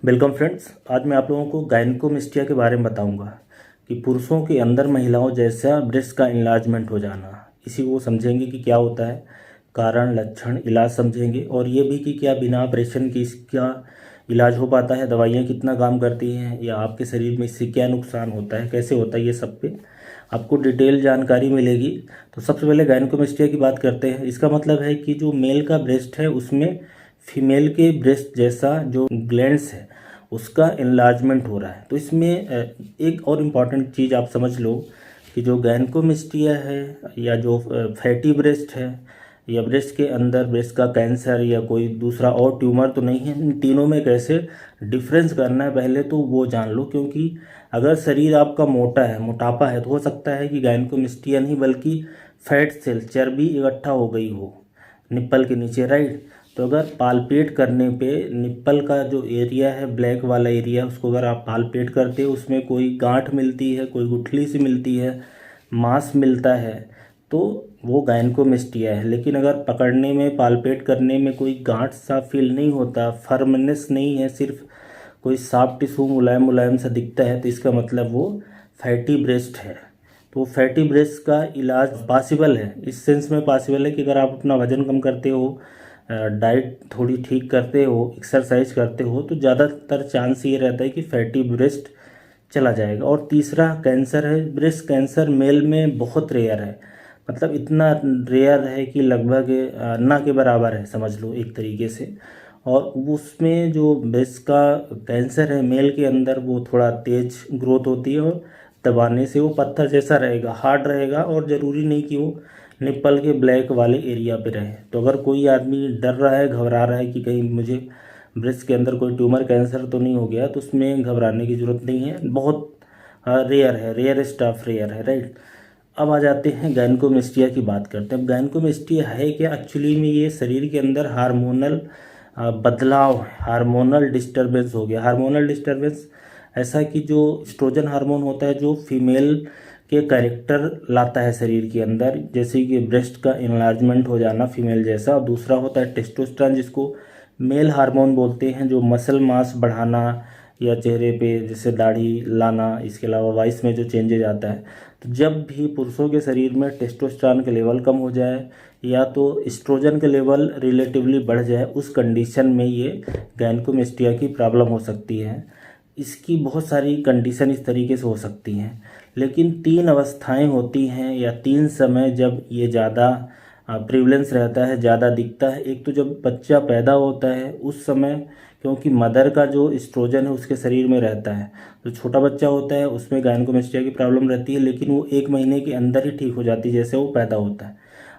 Welcome friends. आज मैं आप लोगों को गायनेकोमेस्टिया के बारे में बताऊंगा कि पुरुषों के अंदर महिलाओं जैसा ब्रेस्ट का इन्लार्जमेंट हो जाना। इसी को समझेंगे कि क्या होता है, कारण, लक्षण, इलाज समझेंगे और ये भी कि क्या बिना ऑपरेशन के इसका इलाज हो पाता है, दवाइयाँ कितना काम करती हैं या आपके शरीर में इससे क्या नुकसान होता है, कैसे होता है, ये सब पे आपको डिटेल जानकारी मिलेगी। तो सबसे पहले गायनेकोमेस्टिया की बात करते हैं। इसका मतलब है कि जो मेल का ब्रेस्ट है उसमें फीमेल के ब्रेस्ट जैसा जो ग्लैंड्स है उसका इन्लार्जमेंट हो रहा है। तो इसमें एक और इम्पॉर्टेंट चीज़ आप समझ लो कि जो गायनेकोमेस्टिया है या जो फैटी ब्रेस्ट है या ब्रेस्ट के अंदर ब्रेस्ट का कैंसर या कोई दूसरा और ट्यूमर तो नहीं है, इन तीनों में कैसे डिफरेंस करना है पहले तो वो जान लो। क्योंकि अगर शरीर आपका मोटा है, मोटापा है, तो हो सकता है कि गायनेकोमेस्टिया नहीं बल्कि फैट सेल, चर्बी इकट्ठा हो गई हो निप्पल के नीचे, राइट। तो अगर पालपेट करने पे निप्पल का जो एरिया है, ब्लैक वाला एरिया, उसको अगर आप पालपेट करते हो उसमें कोई गांठ मिलती है, कोई गुठली सी मिलती है, मांस मिलता है, तो वो गायनेकोमेस्टिया है। लेकिन अगर पकड़ने में, पालपेट करने में कोई गांठ सा फील नहीं होता, फर्मनेस नहीं है, सिर्फ कोई सॉफ्ट टिश्यू मुलायम मुलायम सा दिखता है, तो इसका मतलब वो फैटी ब्रेस्ट है। तो फैटी ब्रेस्ट का इलाज पॉसिबल है, इस सेंस में पॉसिबल है कि अगर आप अपना वजन कम करते हो, डाइट थोड़ी ठीक करते हो, एक्सरसाइज करते हो, तो ज़्यादातर चांस ये रहता है कि फैटी ब्रेस्ट चला जाएगा। और तीसरा कैंसर है। ब्रेस्ट कैंसर मेल में बहुत रेयर है, मतलब इतना रेयर है कि लगभग ना के बराबर है, समझ लो एक तरीके से। और उसमें जो ब्रेस्ट का कैंसर है मेल के अंदर, वो थोड़ा तेज ग्रोथ होती है और दबाने से वो पत्थर जैसा रहेगा, हार्ड रहेगा, और ज़रूरी नहीं कि वो निप्पल के ब्लैक वाले एरिया पे रहे। तो अगर कोई आदमी डर रहा है, घबरा रहा है कि कहीं मुझे ब्रेस्ट के अंदर कोई ट्यूमर, कैंसर तो नहीं हो गया, तो उसमें घबराने की ज़रूरत नहीं है। बहुत रेयर है, रेयरेस्ट ऑफ रेयर है, राइट। अब आ जाते हैं गायनेकोमेस्टिया की बात करते हैं। अब गायनेकोमेस्टिया है क्या? एक्चुअली में ये शरीर के अंदर हार्मोनल बदलाव, हार्मोनल डिस्टरबेंस हो गया। हार्मोनल डिस्टरबेंस ऐसा कि जो एस्ट्रोजन हार्मोन होता है जो फीमेल के कैरेक्टर लाता है शरीर के अंदर, जैसे कि ब्रेस्ट का इन्लार्जमेंट हो जाना फीमेल जैसा। और दूसरा होता है टेस्टोस्टेरोन, जिसको मेल हार्मोन बोलते हैं, जो मसल मास बढ़ाना या चेहरे पे जैसे दाढ़ी लाना, इसके अलावा वॉइस में जो चेंजेज आता है। तो जब भी पुरुषों के शरीर में टेस्टोस्टेरोन के लेवल कम हो जाए या तो एस्ट्रोजन के लेवल रिलेटिवली बढ़ जाए, उस कंडीशन में ये गायनेकोमेस्टिया की प्रॉब्लम हो सकती है। इसकी बहुत सारी कंडीशन इस तरीके से हो सकती हैं, लेकिन तीन अवस्थाएं होती हैं या तीन समय जब ये ज़्यादा प्रिवलेंस रहता है, ज़्यादा दिखता है। एक तो जब बच्चा पैदा होता है उस समय, क्योंकि मदर का जो एस्ट्रोजन है उसके शरीर में रहता है, तो छोटा बच्चा होता है उसमें गायनेकोमेस्टिया की प्रॉब्लम रहती है, लेकिन वो 1 महीने के अंदर ही ठीक हो जाती है जैसे वो पैदा होता है।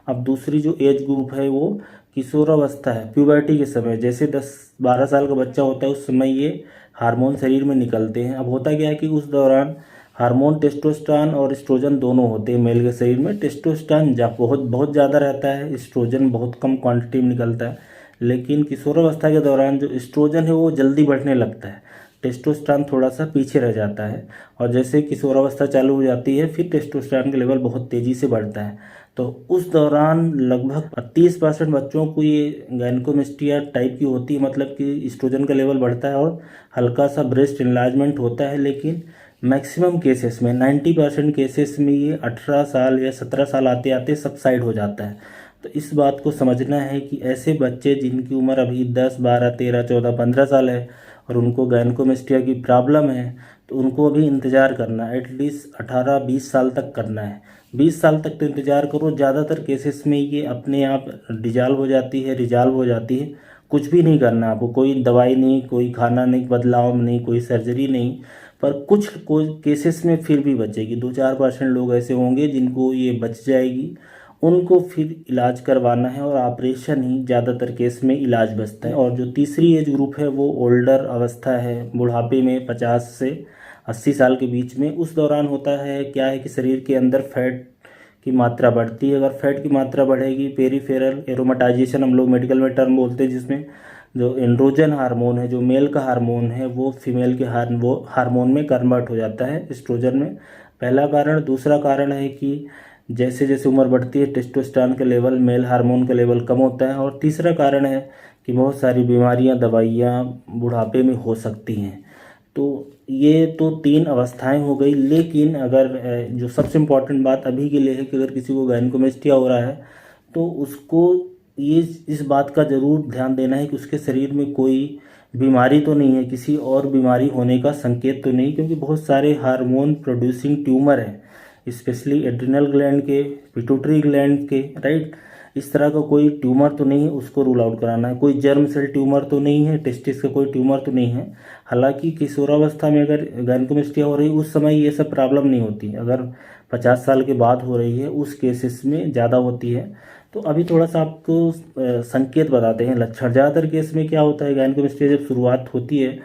अब दूसरी जो एज ग्रुप है वो किशोरावस्था है, प्यूबर्टी के समय, जैसे 10-12 साल का बच्चा होता है उस समय ये हार्मोन शरीर में निकलते हैं। अब होता क्या है कि उस दौरान हार्मोन टेस्टोस्टेरोन और एस्ट्रोजन दोनों होते हैं मेल के शरीर में। टेस्टोस्टेरोन बहुत बहुत ज़्यादा रहता है, एस्ट्रोजन बहुत कम क्वांटिटी में निकलता है। लेकिन किशोरावस्था के दौरान जो एस्ट्रोजन है वो जल्दी बढ़ने लगता है, टेस्टोस्टेरोन थोड़ा सा पीछे रह जाता है। और जैसे किशोरावस्था चालू हो जाती है फिर टेस्टोस्टेरोन का लेवल बहुत तेज़ी से बढ़ता है। तो उस दौरान लगभग 30% बच्चों को ये गायनेकोमेस्टिया टाइप की होती है, मतलब कि एस्ट्रोजन का लेवल बढ़ता है और हल्का सा ब्रेस्ट इन्लार्जमेंट होता है। लेकिन मैक्सिमम केसेस में, 90% केसेस में ये 18 साल या 17 साल आते आते सबसाइड हो जाता है। तो इस बात को समझना है कि ऐसे बच्चे जिनकी उम्र अभी 10, 12, 13, 14, 15 साल है और उनको गायनेकोमेस्टिया की प्रॉब्लम है, तो उनको अभी इंतज़ार करना है, एटलीस्ट 18-20 साल तक करना है। 20 साल तक तो इंतज़ार करो। ज़्यादातर केसेस में ये अपने आप डिजॉल्व हो जाती है, रिजॉल्व हो जाती है। कुछ भी नहीं करना आपको, कोई दवाई नहीं, कोई खाना नहीं, बदलाव नहीं, कोई सर्जरी नहीं। पर कुछ कोई केसेस में फिर भी बचेगी, 2-4% लोग ऐसे होंगे जिनको ये बच जाएगी, उनको फिर इलाज करवाना है और ऑपरेशन ही ज़्यादातर केस में इलाज बचता है। और जो तीसरी एज ग्रुप है वो ओल्डर अवस्था है, बुढ़ापे में 50 से 80 साल के बीच में। उस दौरान होता है क्या है कि शरीर के अंदर फैट की मात्रा बढ़ती है। अगर फैट की मात्रा बढ़ेगी, पेरीफेरल एरोमेटाइजेशन हम लोग मेडिकल में टर्म बोलते हैं, जिसमें जो एंड्रोजन हार्मोन है, जो मेल का हार्मोन है, वो फीमेल के हार्मोन में कन्वर्ट हो जाता है, एस्ट्रोजन में। पहला कारण। दूसरा कारण है कि जैसे जैसे उम्र बढ़ती है टेस्टोस्टेरोन का लेवल, मेल हार्मोन का लेवल कम होता है। और तीसरा कारण है कि बहुत सारी बीमारियां, दवाइयां बुढ़ापे में हो सकती हैं। तो ये तो 3 अवस्थाएं हो गई। लेकिन अगर जो सबसे इम्पोर्टेंट बात अभी के लिए है कि अगर किसी को गायनेकोमेस्टिया हो रहा है तो उसको ये इस बात का ज़रूर ध्यान देना है कि उसके शरीर में कोई बीमारी तो नहीं है, किसी और बीमारी होने का संकेत तो नहीं, क्योंकि बहुत सारे हार्मोन प्रोड्यूसिंग ट्यूमर हैं, स्पेशली एड्रिनल ग्लैंड के, पिट्यूटरी ग्लैंड के, राइट। इस तरह का कोई ट्यूमर तो नहीं है, उसको रूल आउट कराना है। कोई जर्म सेल ट्यूमर तो नहीं है, टेस्टिस का कोई ट्यूमर तो नहीं है। हालांकि किशोरावस्था में अगर गायनेकोमेस्टिया हो रही है उस समय ये सब प्रॉब्लम नहीं होती। अगर 50 साल के बाद हो रही है उस केसेस में ज़्यादा होती है। तो अभी थोड़ा सा आपको संकेत बताते हैं, लक्षण। ज़्यादातर केस में क्या होता है, गायनेकोमेस्टिया जब शुरुआत होती है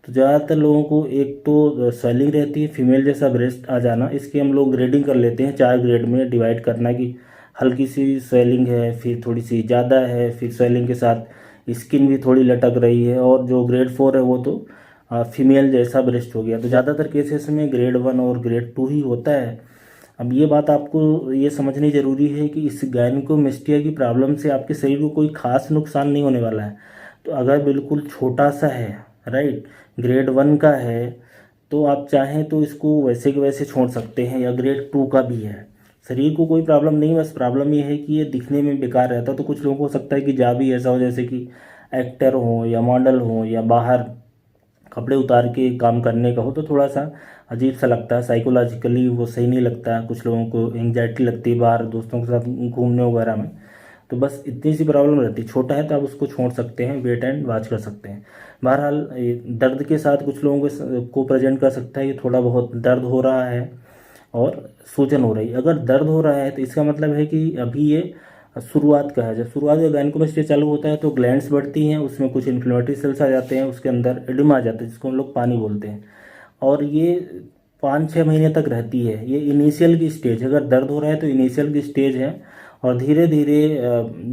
तो ज़्यादातर लोगों को एक तो स्वेलिंग रहती है, फीमेल जैसा ब्रेस्ट आ जाना। इसकी हम लोग ग्रेडिंग कर लेते हैं, 4 ग्रेड में डिवाइड करना कि हल्की सी स्वेलिंग है, फिर थोड़ी सी ज़्यादा है, फिर स्वेलिंग के साथ स्किन भी थोड़ी लटक रही है, और जो ग्रेड 4 है वो तो फीमेल जैसा ब्रेस्ट हो गया। तो ज़्यादातर केसेस में ग्रेड 1 और ग्रेड 2 ही होता है। अब ये बात आपको ये समझनी ज़रूरी है कि इस गायनेकोमेस्टिया की प्रॉब्लम से आपके शरीर को कोई खास नुकसान नहीं होने वाला है। तो अगर बिल्कुल छोटा सा है, राइट, ग्रेड 1 का है, तो आप चाहें तो इसको वैसे के वैसे छोड़ सकते हैं, या ग्रेड 2 का भी है, शरीर को कोई प्रॉब्लम नहीं। बस प्रॉब्लम ये है कि ये दिखने में बेकार रहता है। तो कुछ लोगों को हो सकता है कि जा भी ऐसा हो, जैसे कि एक्टर हो या मॉडल हो या बाहर कपड़े उतार के काम करने का हो, तो थोड़ा सा अजीब सा लगता है, साइकोलॉजिकली वो सही नहीं लगता है। कुछ लोगों को एंग्जाइटी लगती है बाहर दोस्तों के साथ घूमने वगैरह में। तो बस इतनी सी प्रॉब्लम रहती है। छोटा है तो आप उसको छोड़ सकते हैं, वेट एंड वॉच कर सकते हैं। बहरहाल ये दर्द के साथ कुछ लोगों को प्रेजेंट कर सकता है कि थोड़ा बहुत दर्द हो रहा है और सूजन हो रही है। अगर दर्द हो रहा है तो इसका मतलब है कि अभी ये शुरुआत का है। जब शुरुआत का गायनेकोमेस्टिया चालू होता है तो ग्लैंड्स बढ़ती हैं, उसमें कुछ इन्फ्लेमेटरी सेल्स आ जाते हैं, उसके अंदर एडिमा आ जाता है जिसको हम लोग पानी बोलते हैं, और ये 5-6 महीने तक रहती है। ये इनिशियल की स्टेज, अगर दर्द हो रहा है तो इनिशियल की स्टेज है। और धीरे धीरे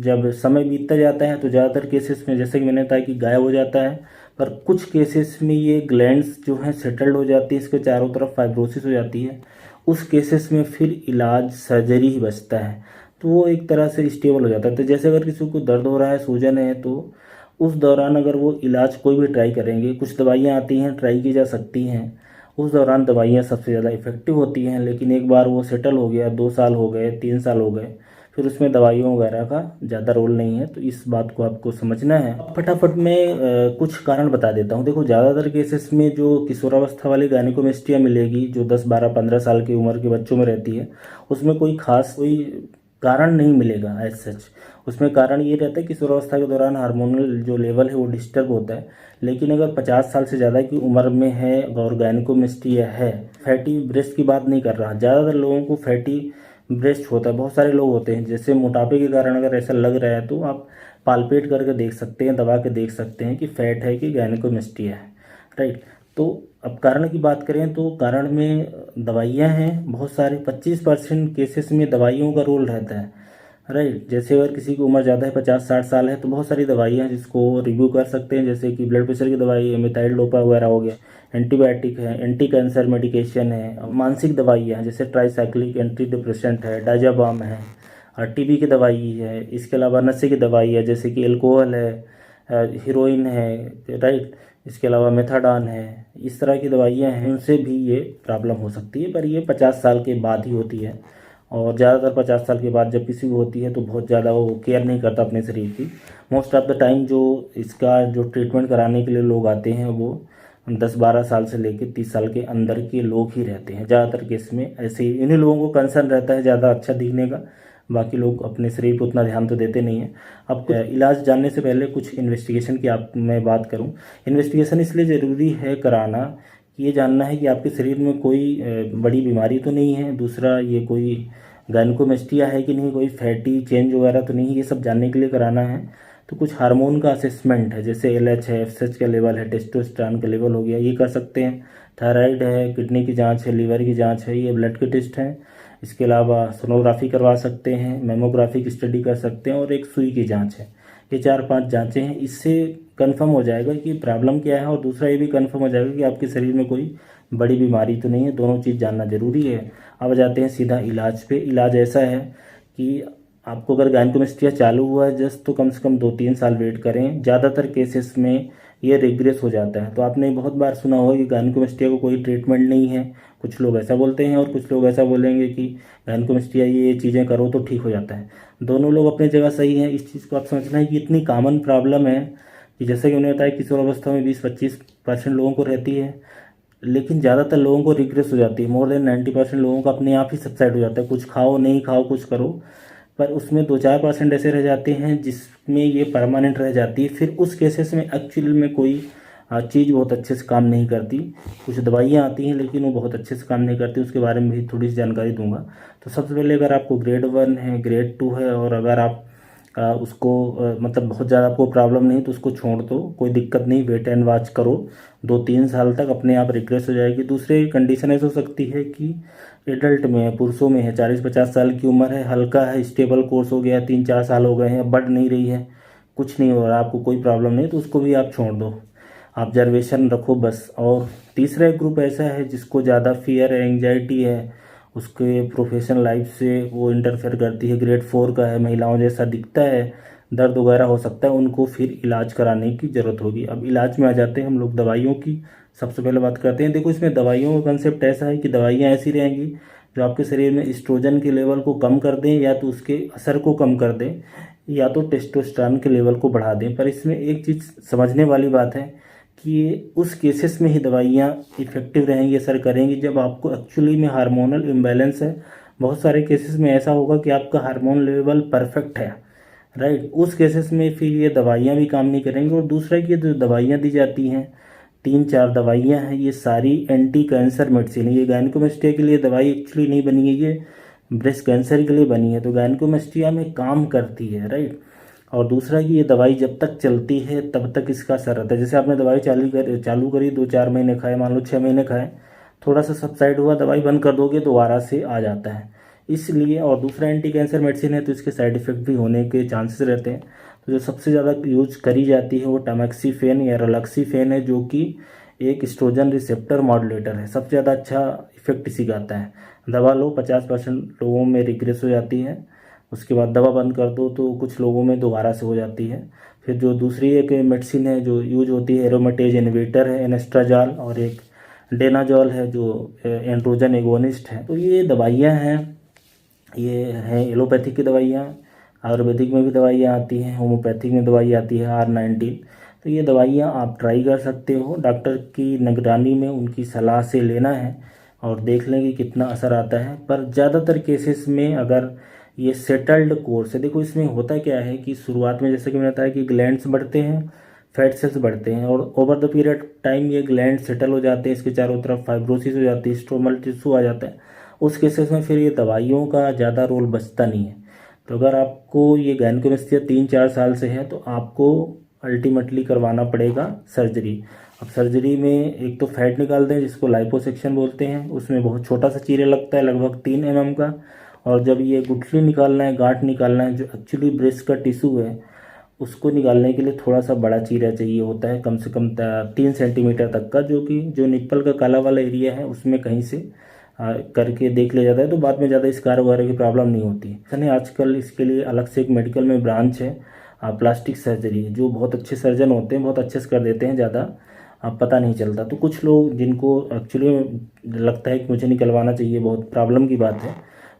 जब समय बीतता जाता है तो ज़्यादातर केसेस में, जैसे कि मैंने बताया, कि गायब हो जाता है। पर कुछ केसेस में ये ग्लैंड्स जो हैं सेटल्ड हो जाती है, इसके चारों तरफ फाइब्रोसिस हो जाती है। उस केसेस में फिर इलाज सर्जरी ही बचता है, तो वो एक तरह से स्टेबल हो जाता है। तो जैसे अगर किसी को दर्द हो रहा है, सूजन है, तो उस दौरान अगर वो इलाज कोई भी ट्राई करेंगे, कुछ दवाइयाँ आती हैं ट्राई की जा सकती हैं, उस दौरान दवाइयाँ सबसे ज़्यादा इफ़ेक्टिव होती हैं। लेकिन एक बार वो सेटल हो गया, 2 साल हो गए, 3 साल हो गए, फिर उसमें दवाइयों वगैरह का ज़्यादा रोल नहीं है। तो इस बात को आपको समझना है। फटाफट में कुछ कारण बता देता हूँ। देखो, ज़्यादातर केसेस में जो किशोरावस्था वाली गायनेकोमेस्टिया मिलेगी, जो 10, 12, 15 साल की उम्र के बच्चों में रहती है, उसमें कोई कारण नहीं मिलेगा एज सच। उसमें कारण ये रहता है कि किशोरावस्था के दौरान हार्मोनल जो लेवल है वो डिस्टर्ब होता है। लेकिन अगर 50 साल से ज़्यादा की उम्र में है और गायनेकोमेस्टिया है, फैटी ब्रेस्ट की बात नहीं कर रहा, ज़्यादातर लोगों को फैटी ब्रेस्ट होता है। बहुत सारे लोग होते हैं, जैसे मोटापे के कारण अगर ऐसा लग रहा है तो आप पालपेट करके देख सकते हैं, दबा के देख सकते हैं कि फैट है कि गायनेकोमेस्टिया है, राइट। तो अब कारण की बात करें तो कारण में दवाइयाँ हैं बहुत सारी। 25% केसेस में दवाइयों का रोल रहता है, राइट। जैसे अगर किसी की उम्र ज़्यादा है, 50-60 साल है, तो बहुत सारी दवाइयाँ हैं जिसको रिव्यू कर सकते हैं, जैसे कि ब्लड प्रेशर की दवाई है, मिथाइल डोपा वगैरह हो गया, एंटीबायोटिक है, एंटी कैंसर मेडिकेशन है, मानसिक दवाइयाँ हैं जैसे ट्राईसाइक्लिक एंटी डिप्रेसेंट है, डायजाबाम है, और टीबी की दवाई है। इसके अलावा नशे की दवाई है, जैसे कि एल्कोहल है, हीरोइन है, राइट। इसके अलावा मेथाडान है। इस तरह की दवाइयाँ हैं, उनसे भी ये प्रॉब्लम हो सकती है, पर ये 50 साल के बाद ही होती है। और ज़्यादातर 50 साल के बाद जब किसी को होती है तो बहुत ज़्यादा वो केयर नहीं करता अपने शरीर की। मोस्ट ऑफ द टाइम जो इसका जो ट्रीटमेंट कराने के लिए लोग आते हैं वो 10-12 साल से लेकर 30 साल के अंदर के लोग ही रहते हैं ज़्यादातर केस में। ऐसे ही इन्हीं लोगों को कंसर्न रहता है ज़्यादा अच्छा दिखने का, बाकी लोग अपने शरीर पर उतना ध्यान तो देते नहीं हैं। अब इलाज जानने से पहले कुछ इन्वेस्टिगेशन की मैं बात करूं। इन्वेस्टिगेशन इसलिए ज़रूरी है कराना कि ये जानना है कि आपके शरीर में कोई बड़ी बीमारी तो नहीं है, दूसरा ये कोई गायनेकोमेस्टिया है कि नहीं, कोई फैटी चेंज वगैरह तो नहीं, ये सब जानने के लिए कराना है। तो कुछ हार्मोन का असेसमेंट है, जैसे LH है, FSH का लेवल है, टेस्टोस्टेरोन का लेवल हो गया, ये कर सकते हैं। थायराइड है, किडनी की जांच है, लीवर की जांच है, ये ब्लड के टेस्ट हैं। इसके अलावा सोनोग्राफी करवा सकते हैं, मेमोग्राफी की स्टडी कर सकते हैं, और एक सुई की जांच है। ये 4-5 जांचें हैं, इससे कंफर्म हो जाएगा कि प्रॉब्लम क्या है, और दूसरा ये भी कंफर्म हो जाएगा कि आपके शरीर में कोई बड़ी बीमारी तो नहीं है। दोनों चीज़ जानना जरूरी है। अब जाते हैं सीधा इलाज पे। इलाज ऐसा है कि आपको अगर गायनेकोमेस्टिया चालू हुआ है जस्ट, तो कम से कम 2-3 साल वेट करें। ज़्यादातर केसेस में ये रिग्रेस हो जाता है। तो आपने बहुत बार सुना होगा कि गायनेकोमेस्टिया को कोई ट्रीटमेंट नहीं है। कुछ लोग ऐसा बोलते हैं और कुछ लोग ऐसा बोलेंगे कि गायनेकोमेस्टिया ये चीज़ें करो तो ठीक हो जाता है। दोनों लोग अपनी जगह सही हैं। इस चीज़ को आप समझना है कि इतनी कॉमन प्रॉब्लम है कि जैसे कि उन्होंने बताया किशोरावस्था में 20-25% लोगों को रहती है, लेकिन ज़्यादातर लोगों को रिग्रेस हो जाती है। मोर देन 90% लोगों का अपने आप ही सबसाइड हो जाता है। कुछ खाओ नहीं खाओ कुछ करो, पर उसमें 2-4% ऐसे रह जाते हैं जिसमें ये परमानेंट रह जाती है। फिर उस केसेस में एक्चुअल में कोई चीज़ बहुत अच्छे से काम नहीं करती। कुछ दवाइयाँ आती हैं लेकिन वो बहुत अच्छे से काम नहीं करती। उसके बारे में भी थोड़ी सी जानकारी दूंगा। तो सबसे पहले, अगर आपको ग्रेड 1 है, ग्रेड 2 है, और अगर आप उसको मतलब बहुत ज़्यादा आपको प्रॉब्लम नहीं तो उसको छोड़ दो, कोई दिक्कत नहीं। वेट एंड वॉच करो, 2-3 साल तक अपने आप रिग्रेस हो जाएगी। दूसरे कंडीशन ऐसी हो सकती है कि एडल्ट में है, पुरुषों में है, 40-50 साल की उम्र है, हल्का है, स्टेबल कोर्स हो गया, 3-4 साल हो गए हैं, बढ़ नहीं रही है, कुछ नहीं हो रहा, आपको कोई प्रॉब्लम नहीं, तो उसको भी आप छोड़ दो, ऑब्जर्वेशन रखो बस। और तीसरा एक ग्रुप ऐसा है जिसको ज़्यादा फियर है, एंग्जाइटी है, उसके प्रोफेशनल लाइफ से वो इंटरफेयर करती है, ग्रेड 4 का है, महिलाओं जैसा दिखता है, दर्द वगैरह हो सकता है, उनको फिर इलाज कराने की ज़रूरत होगी। अब इलाज में आ जाते हैं हम लोग दवाइयों की। सबसे पहले बात करते हैं, देखो इसमें दवाइयों का कंसेप्ट ऐसा है कि दवाइयाँ ऐसी रहेंगी जो आपके शरीर में एस्ट्रोजन के लेवल को कम कर दें, या तो उसके असर को कम कर दें, या तो टेस्टोस्टेरोन के लेवल को बढ़ा दें। पर इसमें एक चीज़ समझने वाली बात है कि ये उस केसेस में ही दवाइयाँ इफ़ेक्टिव रहेंगी, असर करेंगी, जब आपको एक्चुअली में हार्मोनल इम्बैलेंस है। बहुत सारे केसेस में ऐसा होगा कि आपका हार्मोन लेवल परफेक्ट है, राइट, उस केसेस में फिर ये दवाइयाँ भी काम नहीं करेंगी। और दूसरा कि ये जो दवाइयाँ दी जाती हैं, 3-4 दवाइयाँ हैं, ये सारी एंटी कैंसर मेडिसिन है। ये गायनेकोमेस्टिया के लिए दवाई एक्चुअली नहीं बनी है, ये ब्रेस्ट कैंसर के लिए बनी है। तो गायनेकोमेस्टिया में काम करती है, राइट। और दूसरा कि ये दवाई जब तक चलती है तब तक इसका असर रहता है। जैसे आपने दवाई चालू करी, 2-4 महीने खाए, मान लो 6 महीने खाए, थोड़ा सा सबसाइड हुआ, दवाई बंद कर दोगे दोबारा से आ जाता है, इसलिए। और दूसरा एंटी कैंसर मेडिसिन है तो इसके साइड इफ़ेक्ट भी होने के चांसेस रहते हैं। तो जो सबसे ज़्यादा यूज करी जाती है वो टैमोक्सिफेन या रिलैक्सिफेन है, जो कि एक एस्ट्रोजन रिसेप्टर मॉड्यूलेटर है। सबसे ज़्यादा अच्छा इफेक्ट इसी का आता है। दवा लो, 50% लोगों में रिग्रेस हो जाती है, उसके बाद दवा बंद कर दो तो कुछ लोगों में दोबारा से हो जाती है। फिर जो दूसरी एक मेडिसिन है जो यूज होती है, एरोमेटेज इनहिबिटर है, एनेस्ट्राजॉल, और एक डेनाजॉल है जो एंड्रोजन एगोनिस्ट है। तो ये दवाइयाँ हैं, ये हैं एलोपैथिक की दवाइयाँ, आयुर्वेदिक में भी दवाइयाँ आती हैं, होम्योपैथिक में दवाई आती है R19। तो ये दवाइयाँ आप ट्राई कर सकते हो, डॉक्टर की निगरानी में उनकी सलाह से लेना है और देख लें कि कितना असर आता है। पर ज़्यादातर केसेस में अगर ये सेटल्ड कोर्स है, देखो इसमें होता क्या है कि शुरुआत में जैसे कि मैंने बताया कि ग्लैंड्स बढ़ते हैं, फैट सेल्स बढ़ते हैं, और ओवर द पीरियड टाइम ये ग्लैंड सेटल हो जाते हैं, इसके चारों तरफ फाइब्रोसिस हो जाती है, स्ट्रोमल टिश्यू आ जाता है। उस केसेस में फिर ये दवाइयों का ज़्यादा रोल बचता नहीं है। तो अगर आपको ये गायनेकोमेस्टिया 3-4 साल से है तो आपको अल्टीमेटली करवाना पड़ेगा सर्जरी। अब सर्जरी में एक तो फैट निकाल दें जिसको लाइपोसेक्शन बोलते हैं, उसमें बहुत छोटा सा चीरा लगता है, लगभग 3 mm का। और जब ये गुठली निकालना है, गांठ निकालना है, जो एक्चुअली ब्रेस्ट का टिश्यू है, उसको निकालने के लिए थोड़ा सा बड़ा चीरा चाहिए होता है, कम से कम 3 सेंटीमीटर तक का, जो कि जो निप्पल का काला वाला एरिया है उसमें कहीं से करके देख लिया जाता है। तो बाद में ज़्यादा स्कार वगैरह की प्रॉब्लम नहीं होती है। आजकल इसके लिए अलग से एक मेडिकल में ब्रांच है, प्लास्टिक सर्जरी, जो बहुत अच्छे सर्जन होते हैं, बहुत अच्छे से कर देते हैं, ज़्यादा पता नहीं चलता। तो कुछ लोग जिनको एक्चुअली लगता है कि मुझे निकलवाना चाहिए, बहुत प्रॉब्लम की बात है,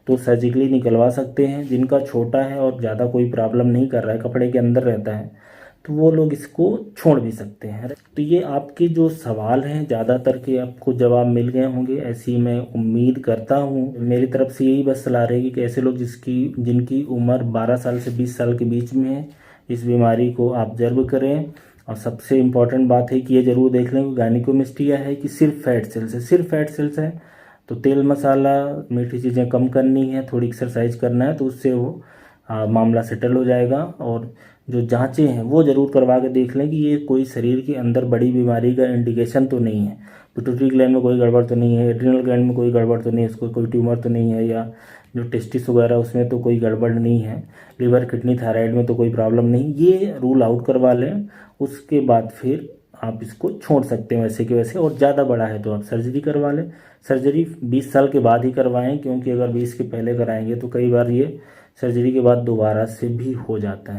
तो सर्जिकली निकलवा सकते हैं। जिनका छोटा है और ज़्यादा कोई प्रॉब्लम नहीं कर रहा है, कपड़े के अंदर रहता है, तो वो लोग इसको छोड़ भी सकते हैं। तो ये आपके जो सवाल हैं ज़्यादातर के आपको जवाब मिल गए होंगे, ऐसी मैं उम्मीद करता हूँ। मेरी तरफ से यही बस सलाह रहेगी कि ऐसे लोग जिनकी उम्र 12 साल से 20 साल के बीच में है, इस बीमारी को ऑब्जर्व करें। और सबसे इम्पॉर्टेंट बात है कि ये ज़रूर देख लें कि गायनेकोमेस्टिया है कि सिर्फ फैट सेल्स है, सिर्फ फैट सेल्स है, तो तेल मसाला मीठी चीज़ें कम करनी है, थोड़ी एक्सरसाइज करना है, तो उससे वो मामला सेटल हो जाएगा। और जो जांचें हैं वो ज़रूर करवा के देख लें कि ये कोई शरीर के अंदर बड़ी बीमारी का इंडिकेशन तो नहीं है, पिट्यूटरी ग्लैंड में कोई गड़बड़ तो नहीं है, एड्रिनल ग्लैंड में कोई गड़बड़ तो नहीं है, उसको कोई ट्यूमर तो नहीं है, या जो टेस्टिस वगैरह उसमें तो कोई गड़बड़ नहीं है, लीवर किडनी थायराइड में तो कोई प्रॉब्लम नहीं, ये रूल आउट करवा लें। उसके बाद फिर आप इसको छोड़ सकते हैं वैसे कि वैसे, और ज़्यादा बड़ा है तो आप सर्जरी करवा लें। सर्जरी 20 साल के बाद ही करवाएं, क्योंकि अगर 20 के पहले कराएंगे तो कई बार ये सर्जरी के बाद दोबारा से भी हो जाता है।